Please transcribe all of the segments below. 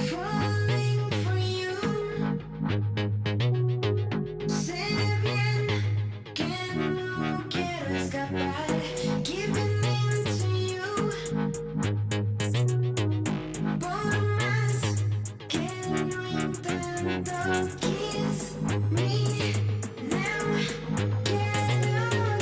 Falling for you, sé bien que no quiero escapar, giving in to you, por más que lo intento, kiss me now, quiero delirar,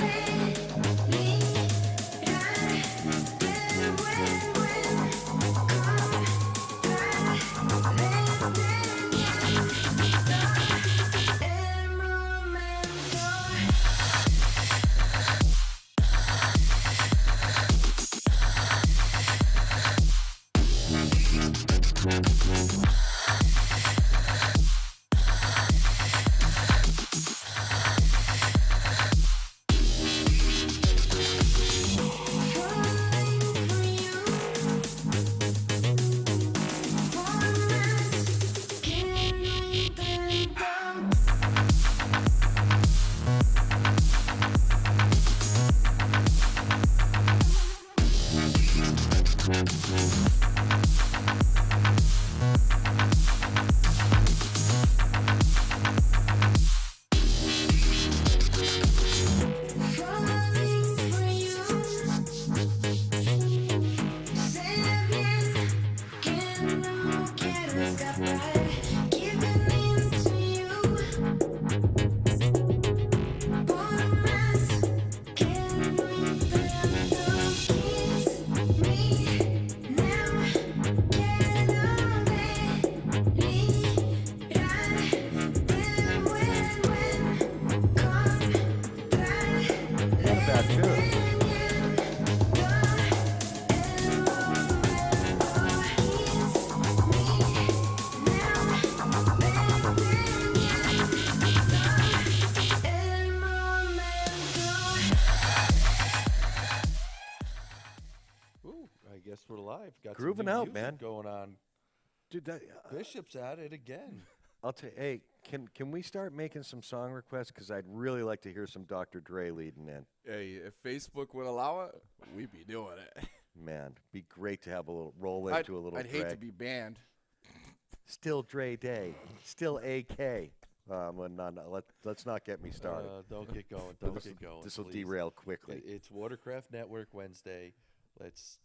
I guess we're live. Got Grooving some new out, music man. going on. Dude, Bishop's at it again. I'll tell you, hey, can we start making some song requests? Because I'd really like to hear some Dr. Dre leading in. Hey, if Facebook would allow it, we'd be doing it. Man, be great to have a little roll into a little I'd Dre. hate to be banned. Still Dre Day. Still AK. Let's not get me started. Don't get going. Don't get going. This will please. derail quickly. It's Watercraft Network Wednesday. Let's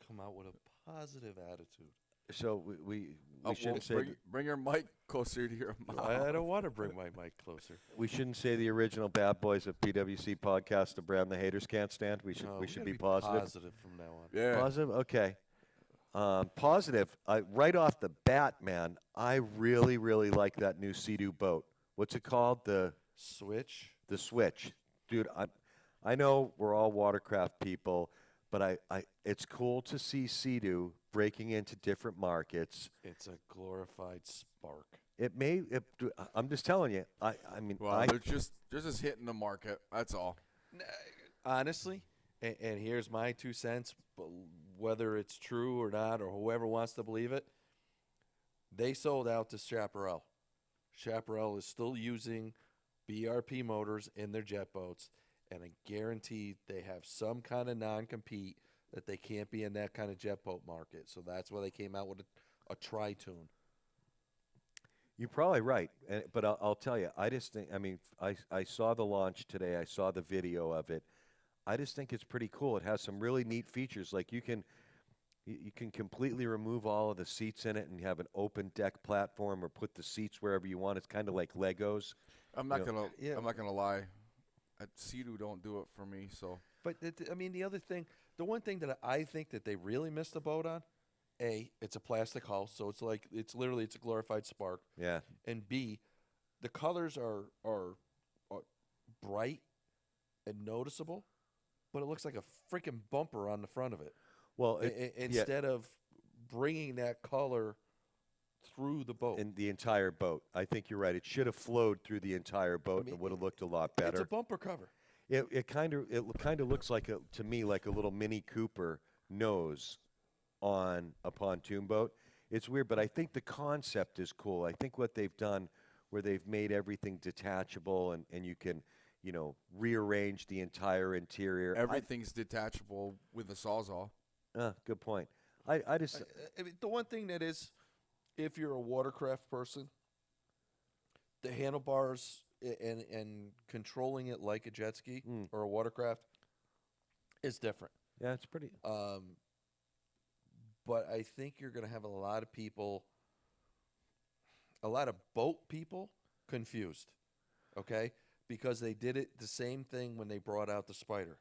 come out with a positive attitude. So we shouldn't say bring your mic closer to your mouth. I don't want to bring my mic closer. we shouldn't say the original bad boys of PWC podcast. The brand the haters can't stand. We should No, we should gotta be positive. Positive from now on. Yeah. Positive? Okay. Positive. Right off the bat, man, I really, really like that new Sea-Doo boat. What's it called? The Switch. Switch. Dude, I know we're all watercraft people, but it's cool to see Sea-Doo breaking into different markets. It's a glorified Spark. I'm just telling you. Well, they're just hitting the market. That's all. Honestly, and here's my 2 cents, whether it's true or not, or whoever wants to believe it, they sold out to Chaparral. Chaparral is still using BRP motors in their jet boats, and I guarantee they have some kind of non-compete that they can't be in that kind of jet boat market. So that's why they came out with a tri-tune. You're probably right, but I'll tell you, I just think, I saw the launch today. I saw the video of it. I just think it's pretty cool. It has some really neat features, like you can completely remove all of the seats in it and have an open deck platform, or put the seats wherever you want. It's kind of like Legos. I'm not gonna lie. Sea-Doo don't do it for me. So, But the one thing that I think that they really missed the boat on, A, it's a plastic hull, so it's a glorified Spark. Yeah. And B, the colors are bright and noticeable, but it looks like a freaking bumper on the front of it. Well, instead of bringing that color through the boat. in the entire boat, I think you're right. It should have flowed through the entire boat, and it would have looked a lot better. It's a bumper cover. It kind of looks like to me like a little Mini Cooper nose on a pontoon boat. It's weird, but I think the concept is cool. I think what they've done, where they've made everything detachable, and you can rearrange the entire interior. Everything's detachable with the Sawzall. Good point. I just I mean, the one thing that is, if you're a watercraft person, the handlebars and controlling it like a jet ski or a watercraft is different. yeah, it's pretty. But I think you're going to have a lot of people, a lot of boat people confused, okay? Because they did it the same thing when they brought out the Spider,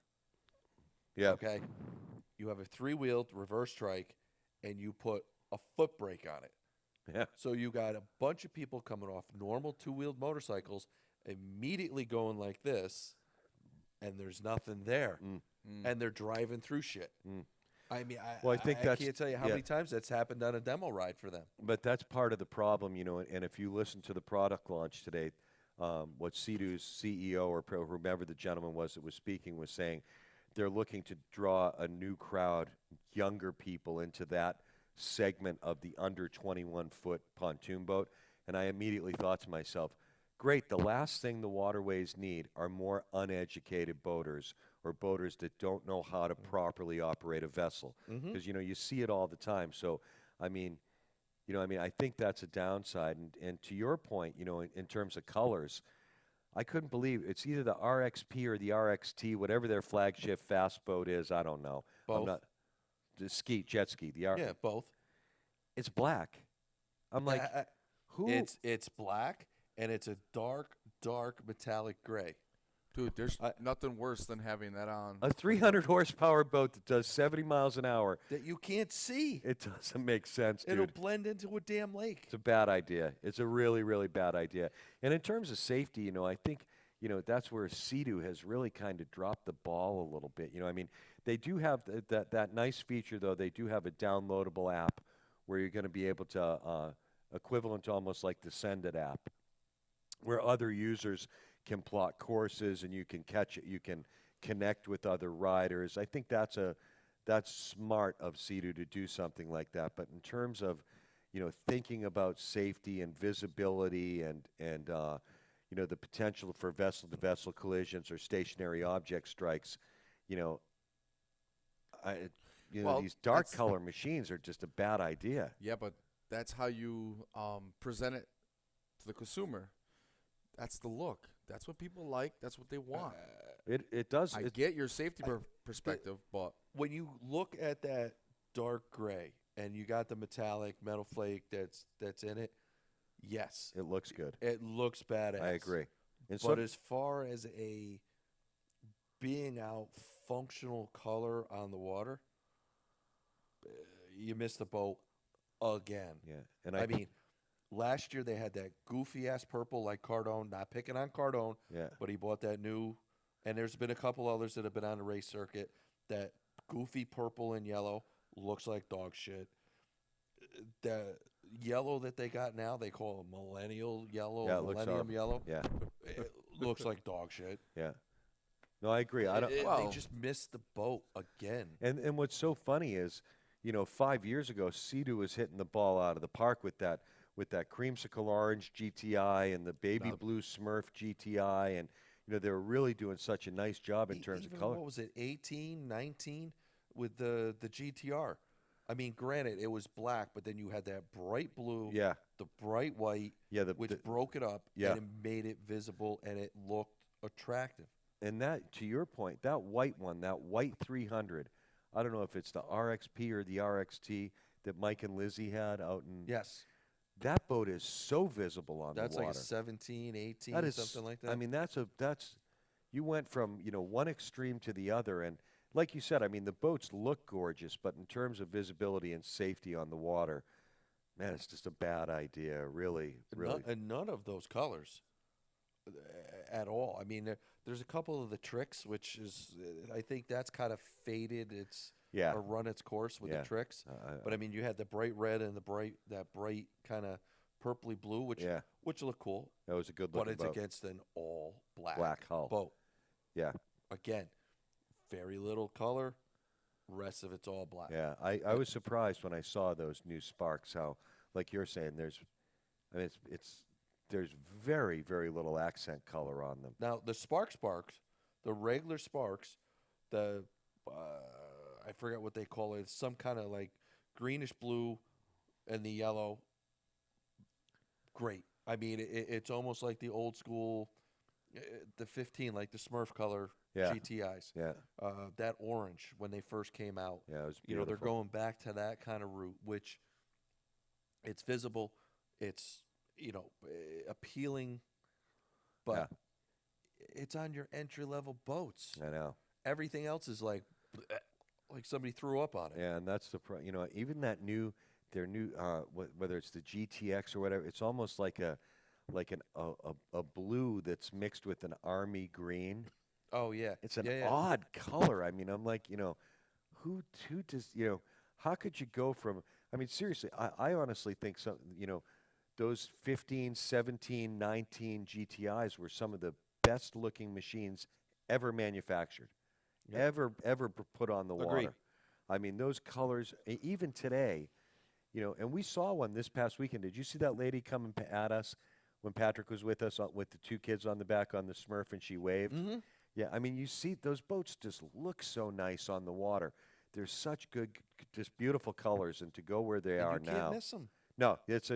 Yeah. okay? You have a three-wheeled reverse trike, and you put a foot brake on it. Yeah. So you got a bunch of people coming off normal two-wheeled motorcycles, immediately going like this, and there's nothing there, and they're driving through shit. I mean, Well, I think I that's- can't tell you how yeah. many times that's happened on a demo ride for them. But that's part of the problem, and if you listen to the product launch today, what Sea-Doo's CEO or whomever the gentleman was that was speaking was saying they're looking to draw a new crowd, younger people into that segment of the under 21-foot pontoon boat. And I immediately thought to myself, great, the last thing the waterways need are more uneducated boaters or boaters that don't know how to properly operate a vessel. Because, you see it all the time. So, I mean, I think that's a downside. And to your point, in terms of colors, I couldn't believe it's either the RXP or the RXT, whatever their flagship fast boat is. I don't know. Both. I'm not the jet ski. Yeah, both. It's black. I'm like, who? It's black and it's a dark metallic gray. Dude, there's nothing worse than having that on. A 300 horsepower boat that does 70 miles an hour. That you can't see. It doesn't make sense, dude. It'll blend into a damn lake. It's a bad idea. It's a really, really bad idea. And in terms of safety, I think, that's where Sea-Doo has really kind of dropped the ball a little bit. I mean, they do have that nice feature, though. They do have a downloadable app where you're going to be able to, equivalent to almost like the Send It app, where other users can plot courses and you can catch it. You can connect with other riders. I think that's smart of Sea-Doo to do something like that. But in terms of, thinking about safety and visibility and the potential for vessel-to-vessel collisions or stationary object strikes, Well, these dark that's- color machines are just a bad idea. Yeah, but that's how you present it to the consumer. That's the look. That's what people like. That's what they want. It does. I get your safety perspective, but When you look at that dark gray and you got the metallic metal flake that's in it, yes, It looks good. it looks badass. I agree. And But as far as a being out functional color on the water, you missed the boat again. yeah, and I mean, last year they had that goofy ass purple like Cardone. Not picking on Cardone, yeah, but he bought that new. And there's been a couple others that have been on the race circuit. That goofy purple and yellow looks like dog shit. The yellow that they got now, they call it millennial yellow, Yeah, it looks millennium horrible. yellow. yeah, It looks like dog shit. yeah. No, I agree. I don't. They Well- just missed the boat again. And what's so funny is, 5 years ago, Sea-Doo was hitting the ball out of the park with that creamsicle orange GTI and the baby blue Smurf GTI, and they were really doing such a nice job in terms of Even, color. what was it, 18, 19 with the GTR? I mean, granted, it was black, but then you had that bright blue, Yeah, the bright white, yeah. which broke it up, Yeah. and it made it visible, and it looked attractive. And that, to your point, that white one, that white 300, I don't know if it's the RXP or the RXT that Mike and Lizzie had out in. Yes. That boat is so visible on That's the water. like a 17, 18, That is something like that. I mean, that's you went from one extreme to the other, and like you said, I mean, the boats look gorgeous, but in terms of visibility and safety on the water, man, it's just a bad idea. Really, really. And none of those colors at all. I mean, there's a couple of the tricks, which is, I think that's kind of faded. It's Yeah. or run its course with Yeah. the tricks. But I mean, you had the bright red and that bright kind of purpley blue, which Yeah. looked cool. That was a good But looking it's boat. against an all Black hull. boat. Yeah, Again, very little color. Rest of it's all black. yeah. I was surprised when I saw those new Sparks. How, like you're saying, I mean, it's there's very, very little accent color on them. Now the Sparks, the regular Sparks, the I forget what they call it. It's some kind of like greenish blue and the yellow. Great. I mean, it's almost like the old school, the 15, like the Smurf color Yeah. GTIs. Yeah, That orange when they first came out. yeah, it was You know, beautiful. they're going back to that kind of route, which it's visible, it's appealing, but it's on your entry level boats. I know. Everything else is like somebody threw up on it. Yeah, and that's the even that their new whether it's the GTX or whatever, it's almost like a blue that's mixed with an army green. Oh yeah, It's an yeah. odd color. I mean, I'm like, who does, how could you go from, I mean, seriously, I honestly think those 15, 17, 19 GTIs were some of the best looking machines ever manufactured, Yep. ever put on the Agreed. water. I mean, those colors, even today, and we saw one this past weekend. Did you see that lady coming at us when Patrick was with us with the two kids on the back on the Smurf and she waved? Mm-hmm. Yeah, I mean, you see those boats just look so nice on the water. They're such good, just beautiful colors, and to go where they are you now. can't miss them. No, it's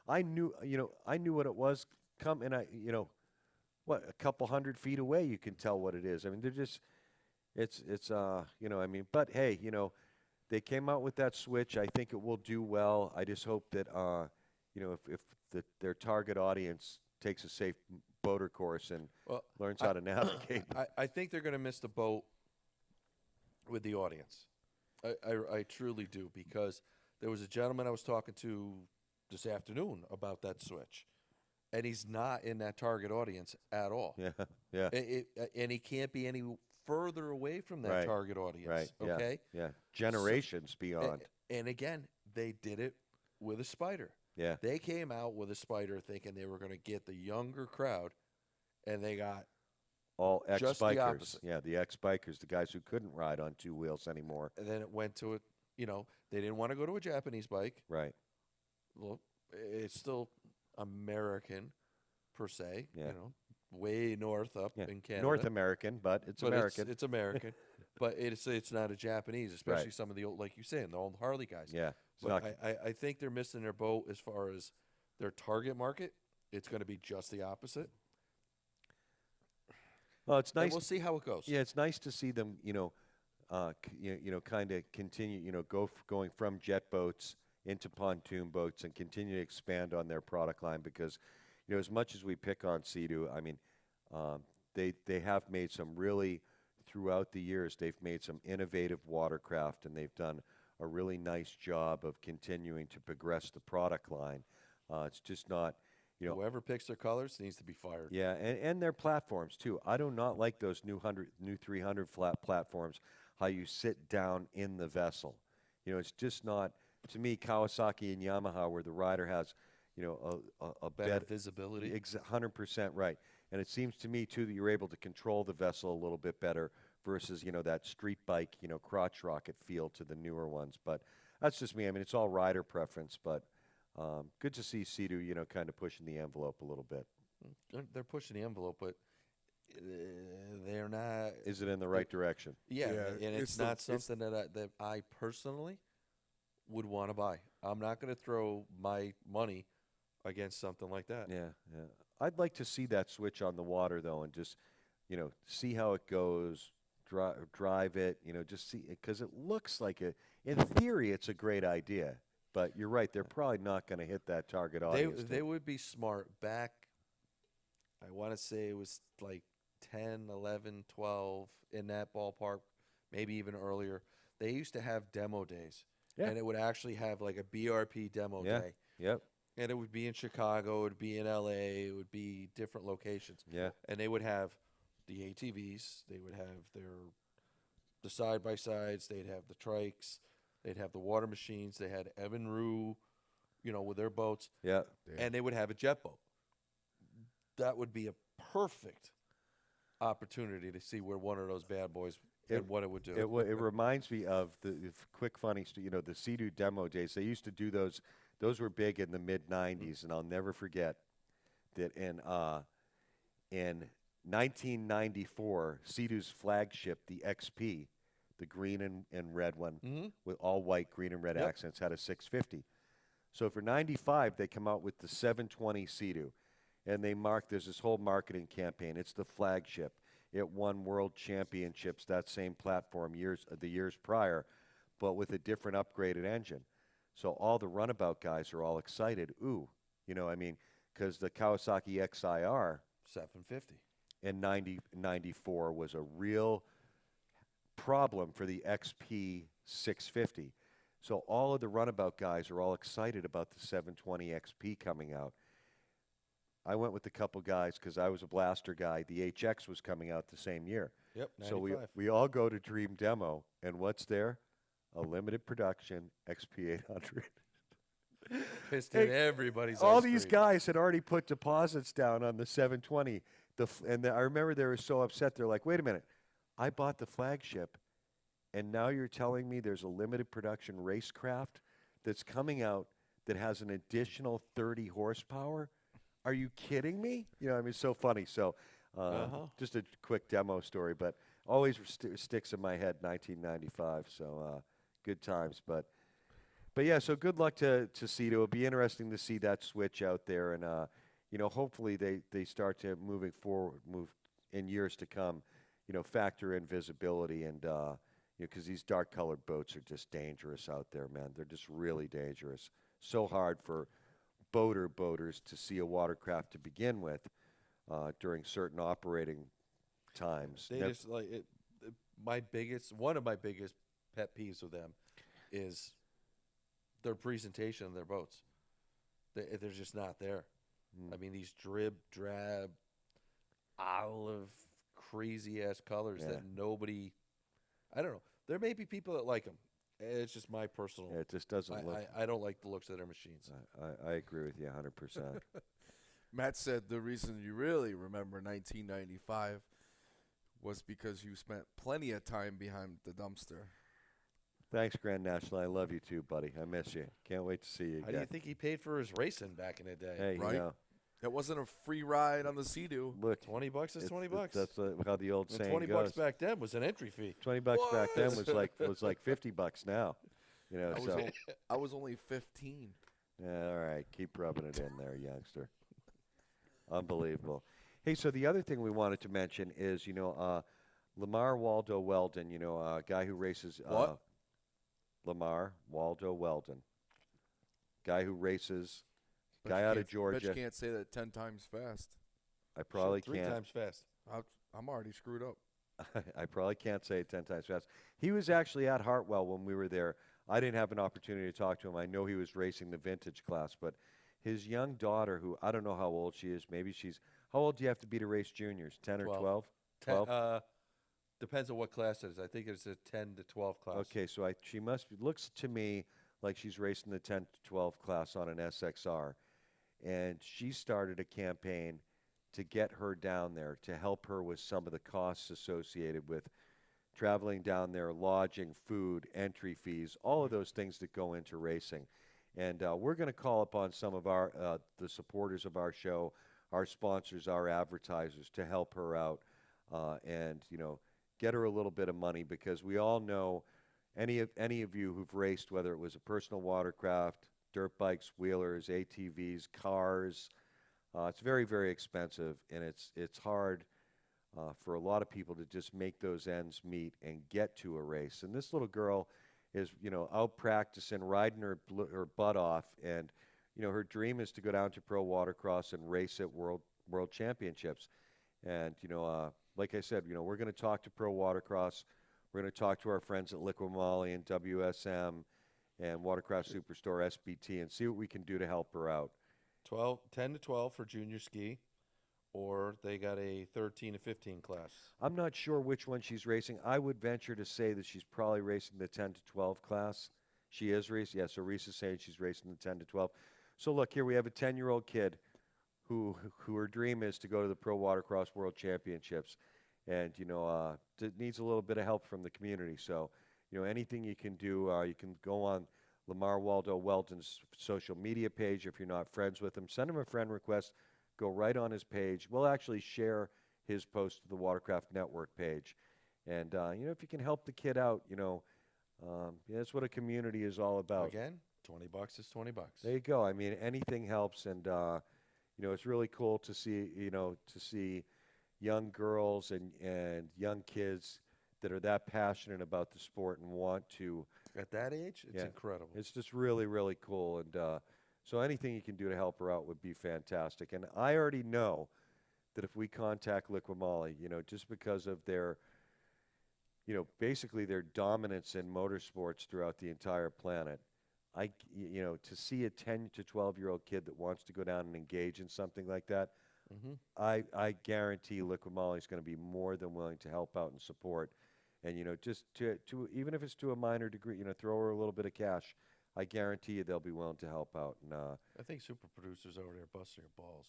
I knew, I knew what it was. And what, a couple 100 feet away, you can tell what it is. I mean, they're just, I mean, but hey, they came out with that switch. I think it will do well. I just hope that, if their target audience takes a safe boater course and Well, learns how to navigate. I think they're going to miss the boat with the audience. I truly do, because there was a gentleman I was talking to this afternoon about that switch, and he's not in that target audience at all. Yeah, yeah, And he can't be any further away from that Right, target audience. right. Yeah, Okay. yeah. Generations beyond. And again, they did it with a Spider. Yeah, They came out with a Spider thinking they were going to get the younger crowd, and they got all just the ex-bikers. opposite. Yeah, the ex-bikers, the guys who couldn't ride on two wheels anymore. and then it went to it. They didn't want to go to a Japanese bike. Right. Well, it's still American per se. Yeah. Way north up Yeah. in Canada. North American, but it's but American. It's American, but it's not a Japanese, especially Right. some of the old, like you saying, the old Harley guys. Yeah. It's But not- I think they're missing their boat as far as their target market. It's going to be just the opposite. well, it's And nice. we'll see how it goes. Yeah, it's nice to see them, kind of continue, going from jet boats into pontoon boats and continue to expand on their product line because, as much as we pick on Sea-Doo, I mean, they have made some really, throughout the years, they've made some innovative watercraft, and they've done a really nice job of continuing to progress the product line. It's just not, Whoever picks their colors needs to be fired. yeah, and their platforms too. I do not like those new 300 flat platforms. How you sit down in the vessel, it's just not to me. Kawasaki and Yamaha, where the rider has, a Better better visibility. 100% right. And it seems to me too that you're able to control the vessel a little bit better versus that street bike, crotch rocket feel to the newer ones. But that's just me. I mean, it's all rider preference, but. Good to see Sea-Doo, kind of pushing the envelope a little bit. They're pushing the envelope, but they're not. Is it in the right direction? Yeah, Yeah, and it's it's the- not it's- something that I personally would want to buy. I'm not going to throw my money against something like that. Yeah, yeah. I'd like to see that switch on the water though, and just see how it goes. Drive it, just see it because it looks like in theory, it's a great idea. But you're right; they're probably not going to hit that target audience. They would be smart back. I want to say it was like 10, 11, 12 in that ballpark, maybe even earlier. They used to have demo days, Yeah. and it would actually have like a BRP demo Yeah. day. Yep. And it would be in Chicago, it would be in LA, it would be different locations. Yeah. And they would have the ATVs, they would have the side by sides, they'd have the trikes, they'd have the water machines, they had Evinrude, with their boats, Yeah. and they would have a jet boat. That would be a perfect opportunity to see where one of those bad boys and what it would do. It reminds me of the quick funny, the Sea-Doo demo days. They used to do those. Those were big in the mid '90s, and I'll never forget. that in 1994, Sea-Doo's flagship, the XP, the green and red one with all white, green and red Yep. accents, had a 650. So for 95, they come out with the 720 Sea-Doo, and there's this whole marketing campaign. It's the flagship. It won world championships, that same platform the years prior, but with a different upgraded engine. So all the runabout guys are all excited. Ooh, because the Kawasaki XIR 750. in 94 was a real problem for the XP 650. So all of the runabout guys are all excited about the 720 XP coming out. I went with a couple guys because I was a blaster guy. The HX was coming out the same year. Yep, 95. So we all go to Dream Demo, and what's there? A limited production XP 800. Pissed in everybody's All ice these cream. guys had already put deposits down on the 720. I remember they were so upset. They're like, wait a minute. I bought the flagship, and now you're telling me there's a limited production racecraft that's coming out that has an additional 30 horsepower? Are you kidding me? It's so funny. So just a quick demo story, but always sticks in my head, 1995. So good times. But yeah, so good luck to Sea-Doo. It'll be interesting to see that switch out there. And, hopefully they start to move in years to come, factor in visibility and, because these dark colored boats are just dangerous out there, man. They're just really dangerous. So hard for boaters to see a watercraft to begin with during certain operating times. They just like it. One of my biggest pet peeves with them is their presentation of their boats. They're just not there. I mean, these drab, olive, crazy ass colors that nobody. I don't know. There may be people that like them. It's just my personal. It just doesn't look. I don't like the looks of their machines. I agree with you 100%. Matt said the reason you really remember 1995 was because you spent plenty of time behind the dumpster. Thanks, Grand National. I love you too, buddy. I miss you. Can't wait to see you How again. do you think he paid for his racing back in the day? Hey, Right? It wasn't a free ride on the Sea-Doo. look, $20 is $20. That's how the old And saying 20 goes. bucks back then was an entry fee. $20 back then was like $50 now. I was only 15. Yeah, all right, keep rubbing it in there, youngster. Unbelievable. Hey, so the other thing we wanted to mention is, Lamar Waldo Weldon, a guy who races. What? Lamar Waldo Weldon, guy who races, Bet guy you out can't- of Georgia. Bet you can't say that 10 times fast. I probably Three can't. times fast. I'm already screwed up. I probably can't say it 10 times fast. He was actually at Hartwell when we were there. I didn't have an opportunity to talk to him. I know he was racing the vintage class, but his young daughter, who I don't know how old she is, maybe how old do you have to be to race juniors? 10 or 12? 12? Depends on what class it is. I think it's a 10 to 12 class. Okay, so she looks to me like she's racing the 10 to 12 class on an SXR. And she started a campaign to get her down there to help her with some of the costs associated with traveling down there, lodging, food, entry fees, all of those things that go into racing. And we're going to call upon some of the supporters of our show, our sponsors, our advertisers to help her out and, get her a little bit of money, because we all know any of you who've raced, whether it was a personal watercraft, dirt bikes, wheelers, ATVs, cars, it's very, very expensive, and it's hard for a lot of people to just make those ends meet and get to a race. And this little girl is, out practicing, riding her butt off, and her dream is to go down to pro watercross and race at world championships. And like I said, we're going to talk to pro watercross. We're going to talk to our friends at Liqui Moly and WSM and Watercraft Superstore SBT and see what we can do to help her out. 10 to 12 for junior ski, or they got a 13 to 15 class. I'm not sure which one she's racing. I would venture to say that she's probably racing the 10 to 12 class. She is racing. Yeah, so Reese is saying she's racing the 10 to 12. So look, here we have a 10-year-old kid who her dream is to go to the Pro Watercross World Championships, and needs a little bit of help from the community. So anything you can do, you can go on Lamar Waldo Weldon's social media page. If you're not friends with him, send him a friend request. go right on his page. We'll actually share his post to the Watercraft Network page. And, if you can help the kid out, that's what a community is all about. Again, $20 is $20. There you go. I mean, anything helps. And, it's really cool to see young girls and young kids that are that passionate about the sport and want to. At that age, it's incredible. It's just really, really cool. And so anything you can do to help her out would be fantastic. And I already know that if we contact Liqui Moly, just because of their, basically their dominance in motorsports throughout the entire planet, to see a 10 to 12-year-old kid that wants to go down and engage in something like that, I guarantee Liqui Moly is going to be more than willing to help out and support. And, just to even if it's to a minor degree, throw her a little bit of cash, I guarantee you they'll be willing to help out. And I think super producers over there busting your balls.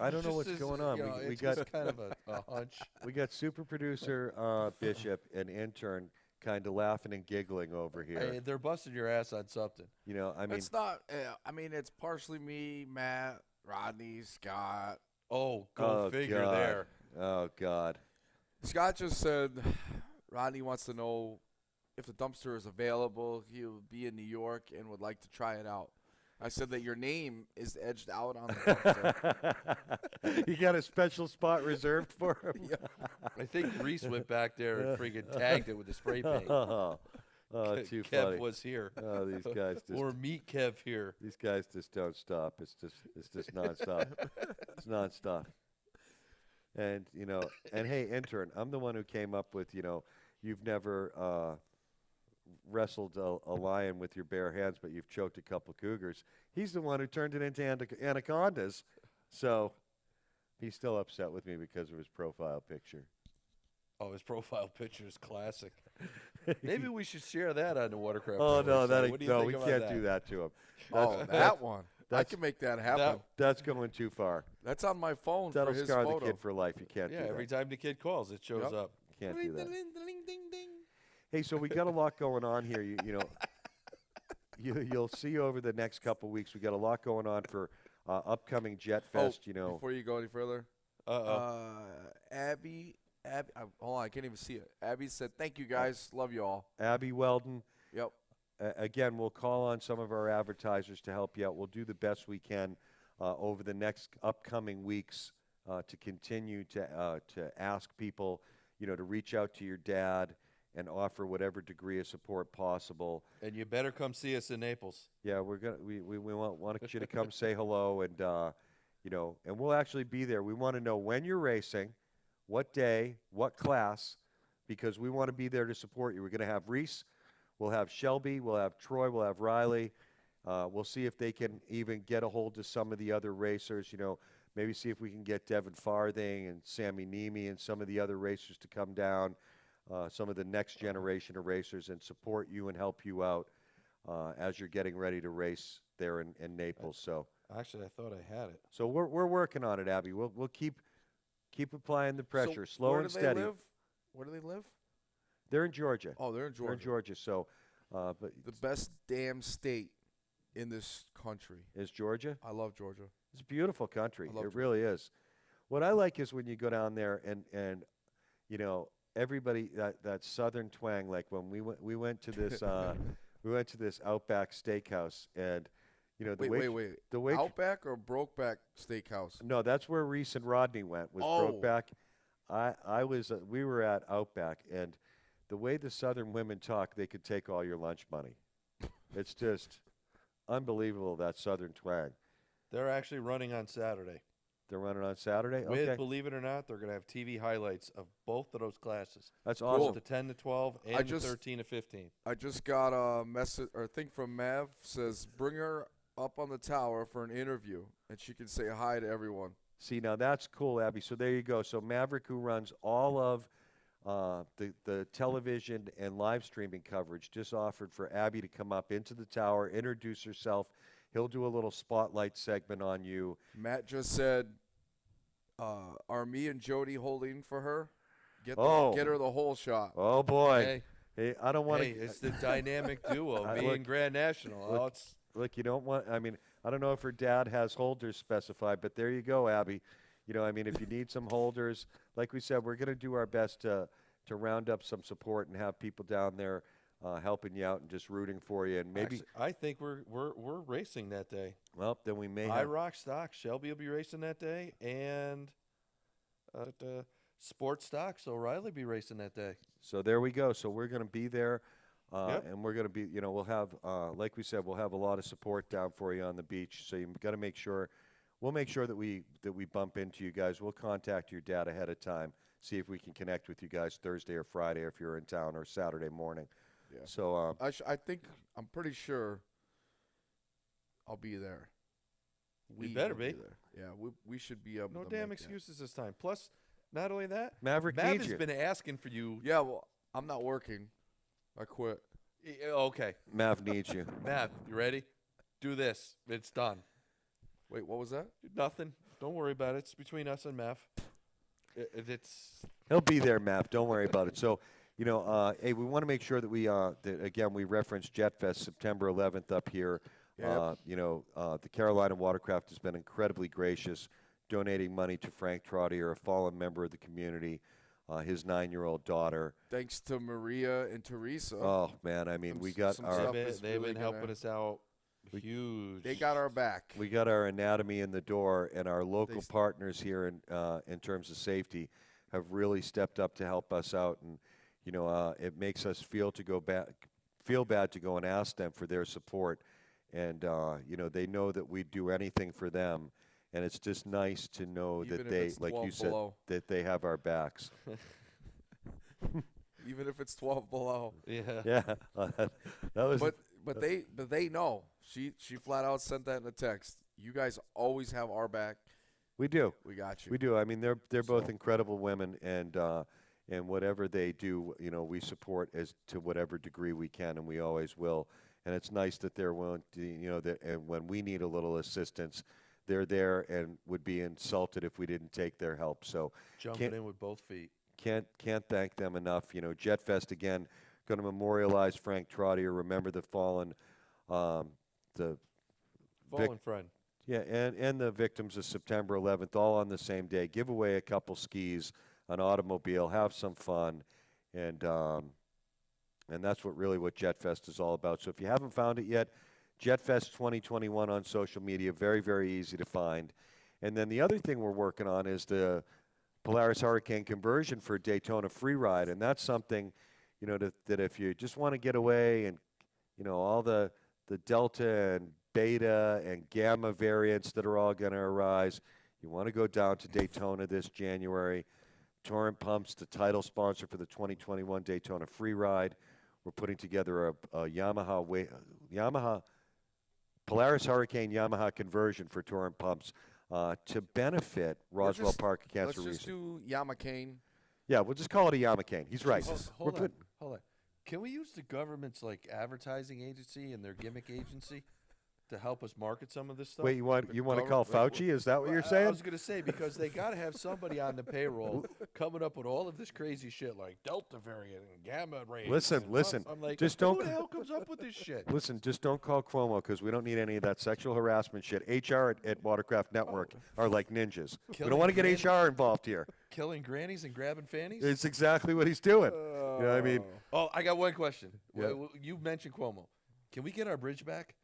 I don't know what's going on. We it's got just kind of a hunch. we got super producer Bishop and intern kind of laughing and giggling over here. Hey, they're busting your ass on something. I mean, It's not. It's partially me, Matt, Rodney, Scott. Oh, go figure God. there. Oh God. Scott just said Rodney wants to know if the dumpster is available. He'll be in New York and would like to try it out. I said that your name is edged out on the dumpster. You got a special spot reserved for him? I think Reese went back there and freaking tagged it with the spray paint. Oh, too Kev funny. was here. Oh, these guys just Or meet Kev here. these guys just don't stop. It's just nonstop. It's nonstop. And and hey, intern, I'm the one who came up with you've never wrestled a lion with your bare hands, but you've choked a couple cougars. He's the one who turned it into anacondas. So he's still upset with me because of his profile picture. Oh, his profile picture is classic. Maybe we should share that on the Watercraft. Oh no, website. What do you no, think we about can't that? do that to him. Oh, that one. I that's- can make that happen. That's going too far. That's on my phone That'll for his scar photo. the kid for life. You can't Yeah, do that. every time the kid calls, it shows Yep. up. Can't do that. Ding, ding, ding. Hey, so we got a lot going on here. You'll see over the next couple weeks. We got a lot going on for upcoming Jet Fest. Before you go any further, Abby, hold on, I can't even see it. Abby said, "Thank you guys, love you all." Abby Weldon. Yep. Again, we'll call on some of our advertisers to help you out. We'll do the best we can over the next upcoming weeks to continue to ask people, to reach out to your dad and offer whatever degree of support possible. And you better come see us in Naples. Yeah, we want you to come say hello, and and we'll actually be there. We want to know when you're racing, what day, what class, because we want to be there to support you. We're going to have Reese, we'll have Shelby, we'll have Troy, we'll have Riley. We'll see if they can even get a hold of some of the other racers. Maybe see if we can get Devin Farthing and Sammy Nemi and some of the other racers to come down. Some of the next generation of racers, and support you and help you out as you're getting ready to race there in Naples. So Actually, I thought I had it. so we're working on it, Abby. We'll keep applying the pressure, So slow where and do they steady. live? Where do they live? They're in Georgia. Oh, they're in They're in Georgia. Georgia. So, but The best damn state in this country. is Georgia? I love Georgia. It's a beautiful country. I love It really is. What I like is when you go down there and everybody that southern twang. Like when we went to this we went to this Outback Steakhouse, and the Wait. the wait Outback or Brokeback Steakhouse? no, that's where Reese and Rodney went. Was Oh. Brokeback. We were at Outback, and the way the southern women talk, they could take all your lunch money. It's just unbelievable, that southern twang. They're actually running on Saturday. They're running on Saturday. With, Okay, believe it or not, they're going to have TV highlights of both of those classes. that's Both awesome. the 10 to 12 and I the just- 13 to 15. I just got a message or thing from Mav, says bring her up on the tower for an interview and she can say hi to everyone. See, now that's cool, Abby. So there you go. So Maverick, who runs all of the television and live streaming coverage, just offered for Abby to come up into the tower, introduce herself. He'll do a little spotlight segment on you. Matt just said, are me and Jody holding for her? Get her the whole shot. Oh boy. Hey, Hey, I don't want hey, to. it's the dynamic duo, me Look, and Grand National. look, Oh, it's Look, you don't want. I mean, I don't know if her dad has holders specified, but there you go, Abby. You know, I mean, if you need some holders, like we said, we're going to do our best to round up some support and have people down there helping you out and just rooting for you. And maybe, Actually, I think we're racing that day. well, then we may I have. Rock Stock. Shelby will be racing that day, and Sports Stocks. O'Reilly will be racing that day. So there we go. So we're going to be there, Yep. and we're going to be, you know, we'll have, like we said, we'll have a lot of support down for you on the beach. So you've got to make sure, we'll make sure that we bump into you guys. We'll contact your dad ahead of time, see if we can connect with you guys Thursday or Friday if you're in town, or Saturday morning. Yeah. So I think I'm pretty sure I'll be there. We better will be. there. Yeah, we should be able. No to damn make that. excuses this time. Plus, not only that, Maverick Mav needs has you. been asking for you. Yeah, well, I'm not working. I quit. Okay, Mav needs you. Mav, you ready? Do this. It's done. Wait, what was that? Nothing. Don't worry about it. It's between us and Mav. It's He'll be there, Mav. Don't worry about it. So, you know, hey, we want to make sure that we, again, we reference Jet Fest September 11th up here. Yep. You know, the Carolina Watercraft has been incredibly gracious, donating money to Frank Trottier, a fallen member of the community, his 9-year-old daughter. Thanks to Maria and Teresa. Oh, man, I mean, Some we s- got some our stuff they've is been really helping gonna- us out. Huge. They got our back. we got our anatomy in the door, and our local s- partners here in terms of safety have really stepped up to help us out. And you know, it makes us feel bad to go and ask them for their support. And you know, they know that we'd do anything for them, and it's just nice to know Even that if they, it's like you 12 said, below. that they have our backs. Even if it's 12 below. Yeah. Yeah, that was. But they know. She flat out sent that in a text. You guys always have our back. We do. We got you. We do. I mean, they're both So- incredible women, and whatever they do, you know, we support as to whatever degree we can, and we always will. And it's nice that they're willing to, you know, that and when we need a little assistance, they're there and would be insulted if we didn't take their help. So Jumping in with both feet. can't thank them enough. You know, Jet Fest again, going to memorialize Frank Trottier, remember the fallen, the Fallen friend. yeah, and the victims of September 11th, all on the same day. Give away a couple skis, an automobile, have some fun, and that's what Jet Fest is all about. So if you haven't found it yet, Jet Fest 2021 on social media, very, very easy to find. And then the other thing we're working on is the Polaris Hurricane conversion for Daytona Freeride, and that's something, you know, that if you just want to get away and, you know, all the Delta and Beta and Gamma variants that are all going to arise, you want to go down to Daytona this January. Torrent Pumps, the title sponsor for the 2021 Daytona Freeride. We're putting together a Yamaha Polaris Hurricane Yamaha conversion for Torrent Pumps to benefit Roswell just- Park Cancer Let's Research. just do Yamacane. Yeah, we'll just call it a Yamacane. He's right. Hold We're on. Hold on. Can we use the government's like advertising agency and their gimmick agency to help us market some of this stuff? Wait, you want to call government- Fauci? Is that what you're I saying? was going to say, because they got to have somebody on the payroll coming up with all of this crazy shit like Delta variant and Gamma rays. Listen, and listen, I'm like, just who don't- the hell comes up with this shit? Listen, just don't call Cuomo because we don't need any of that sexual harassment shit. HR at Watercraft Network are like ninjas. We Killing don't want to get Candy- HR involved here. Killing grannies and grabbing fannies? It's exactly what he's doing. You know what I mean? Oh, I got one question. Yeah. You mentioned Cuomo. Can we get our bridge back?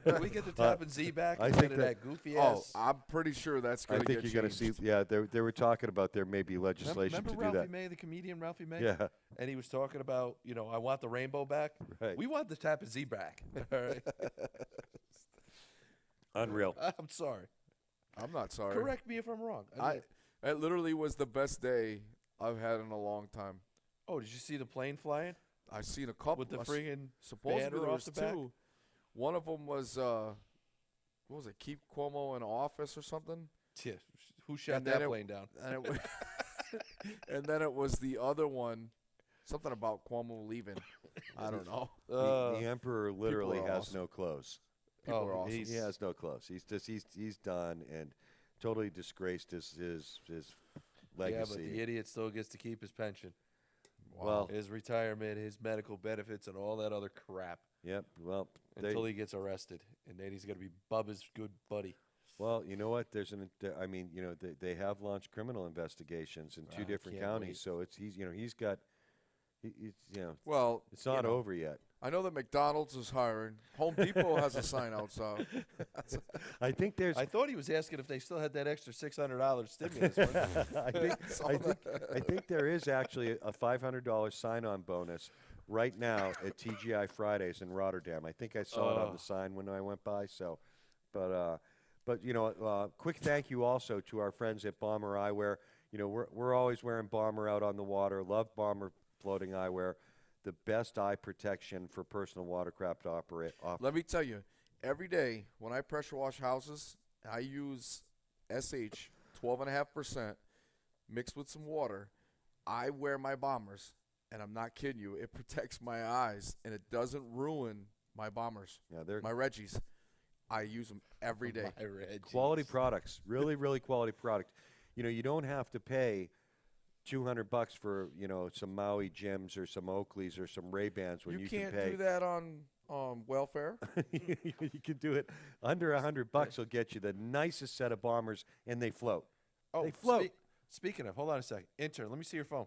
Can we get the Tappan Z back? I instead think of that- that goofy Oh, ass. I'm pretty sure that's I going to think get you're going to see. changed. Yeah, they were talking about there may be legislation Remember to do Ralphie that. May, the comedian Ralphie May? Yeah, And he was talking about, you know, I want the rainbow back. right. We want the Tappan Z back. All right. Unreal. I'm sorry. I'm not sorry. Correct me if I'm wrong. I mean, It literally was the best day I've had in a long time. oh, did you see the plane flying I've seen a couple. with the I s- friggin' supposedly banner there off was the back? two. One of them was what was it? Keep Cuomo in office or something. Yeah, who shot And then that it- plane down? And it wa- and then it was the other one, something about Cuomo leaving. I don't know. The emperor literally are has awesome. no clothes. People Oh, are awesome. he's- He has no clothes. He's done and totally disgraced his Yeah, legacy. but the idiot still gets to keep his pension, Well, his retirement, his medical benefits, and all that other crap. yep. Well, until he gets arrested, and then he's going to be Bubba's good buddy. Well, you know what? I mean, they have launched criminal investigations in two I different can't counties, wait. so he's got, Well, it's not over yet. I know that McDonald's is hiring. Home Depot has a sign outside. I think there's, I thought he was asking if they still had that extra $600 stimulus money. I think there is actually a $500 sign-on bonus right now at TGI Fridays in Rotterdam. I think I saw it on Oh. the sign when I went by. So, but quick thank you also to our friends at Bomber Eyewear. We're always wearing Bomber out on the water. Love Bomber floating eyewear, the best eye protection for personal watercraft operate. Let me tell you, every day when I pressure wash houses, I use SH 12.5% mixed with some water. I wear my Bombers, and I'm not kidding you. It protects my eyes, and it doesn't ruin my Bombers, Yeah, they're my Reggies. I use them every day. I read. quality products, really, really quality product. You don't have to pay $200 for some Maui Jims or some Oakleys or some Ray Bans when you can't can pay. do that on welfare. You can do it under $100. Will get you the nicest set of Bombers, and they float. Oh, They float. Speaking of, hold on a second. Intern, let me see your phone.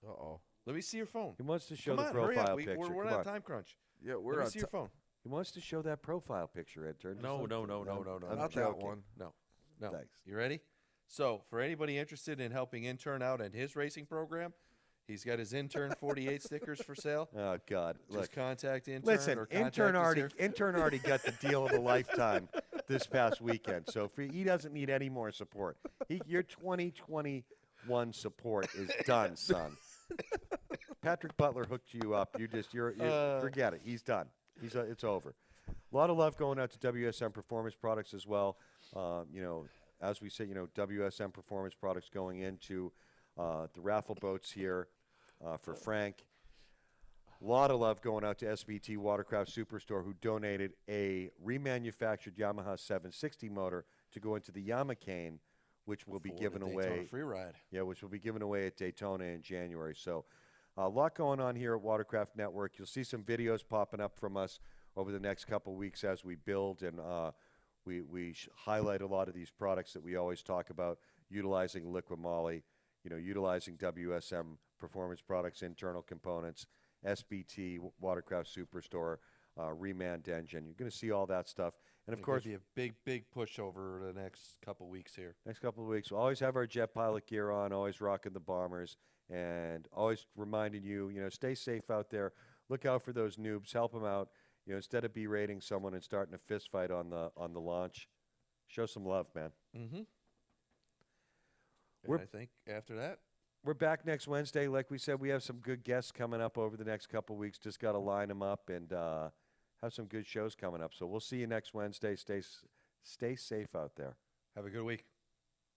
Uh-oh. Let me see your phone. He wants to show Come the on, hurry up. profile We, picture. we're Come on a on. time crunch. Yeah, Let we're me on see your phone. He wants to show that profile picture, intern. No, Just no, like- no, no, no, no. I'm Not that joking. one. No. Thanks. You ready? So, for anybody interested in helping Intern out in his racing program, he's got his Intern 48 stickers for sale. Oh God! Just Look, contact Intern. listen. or contact Intern us already here. intern already got the deal of a lifetime this past weekend. So he doesn't need any more support. Your 2021 support is done, son. Patrick Butler hooked you up. You're forget it. He's done. It's over. A lot of love going out to WSM Performance Products as well. As we say, WSM Performance Products going into the raffle boats here for Frank. A lot of love going out to SBT Watercraft Superstore, who donated a remanufactured Yamaha 760 motor to go into the Yamakane, which will be For given the Daytona away. Free ride. Yeah, which will be given away at Daytona in January. So a lot going on here at Watercraft Network. You'll see some videos popping up from us over the next couple weeks as we build and we highlight a lot of these products that we always talk about, utilizing Liqui Moly, utilizing WSM Performance Products, internal components, SBT, Watercraft Superstore, Remand Engine. You're going to see all that stuff. And, of It course, could be a big, big push over the next couple weeks here. next couple of weeks, we'll always have our jet pilot gear on, always rocking the Bombers, and always reminding you, stay safe out there. Look out for those noobs. Help them out. Instead of berating someone and starting a fist fight on the launch, show some love, man. Mm-hmm. We're- I think after that, We're back next Wednesday. Like we said, we have some good guests coming up over the next couple weeks. Just got to line them up and have some good shows coming up. So we'll see you next Wednesday. Stay safe out there. have a good week.